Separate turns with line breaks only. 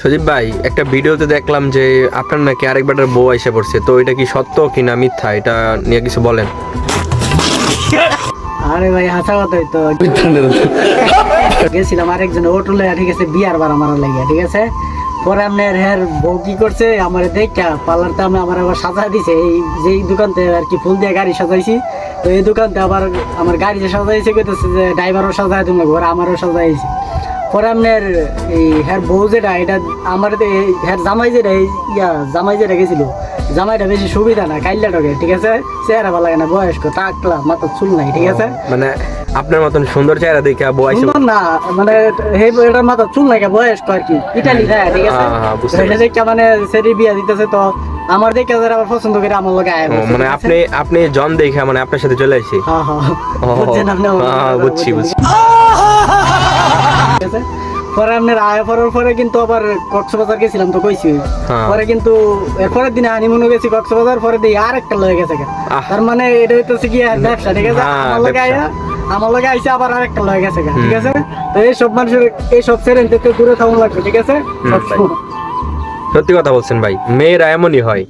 সজীব ভাই, একটা ভিডিওতে দেখলাম যে আপনার নাকি আরেকবার বউ এসে পড়ছে, তো এটা কি সত্য কিনা মিথ্যা, এটা নিয়ে কিছু বলেন।
আরে ভাই হাসা কথাই তো গেছিলাম আরেকজন হোটেলে, ঠিক আছে, বিয়ার বার আমার লাগে, ঠিক আছে। পরে আপনার হ্যার বউ কি করছে আমার দেখা পার্লারতে আমার আবার সাজা দিছে, এই যেই দোকানতে আর কি ফুল দিয়ে গাড়ি সাজাইছি, তো এই দোকানতে আবার আমার গাড়ি যে সাজাইছে কইতেছে যে ড্রাইভারও সাজাই তুমি ঘরে আমারও সাজাইছি। পরে আপনার এই হ্যার বউ যেটা এটা আমার হ্যার জামাই যেটা জামাই যেটা গেছিল, জামাইটা বেশি সুবিধা না, কাইল্লাটাকে, ঠিক আছে, চেহারা ভালো লাগে না, বয়স্ক, টাকলা, মাথা চুল নাই, ঠিক আছে।
মানে আপনার মতন সুন্দর চেহারা দেখে বউ এসে
সুন্দর না, মানে এটার মাথা চুল নাই, বয়স্ক আর কি, ইটালি না, ঠিক আছে। এটা দেখে মানে সেরি বিয়া দিতেছে, তো আমার দেখে যারা আবার পছন্দ করে আমার লোক আয়,
মানে আপনি জন দেখে মানে আপনার সাথে চলে আসি।
হ্যাঁ হ্যাঁ, বুঝছেন আপনি?
বুঝছি।
ঠিক আছে। পরে আপনার আয় পরের পরে কিন্তু আবার কক্সবাজার গেছিলাম, তো কইছি। পরে কিন্তু এরপরের দিনে হানিমুনে গেছি কক্সবাজার, পরে দিয়ে আর একটা লয়ে গেছে। তার মানে এটা হইতেছে কি ব্যবসা, ঠিক আছে। আমার লগে আইসা আবার আর একটা লয়ে গেছে, ঠিক আছে। তো এইসব মানুষের এইসব ছেড়ে দূরে থাকুন লাগবে, ঠিক আছে।
সত্যি কথা বলছেন ভাই, মেয়েরা এমনই হয়।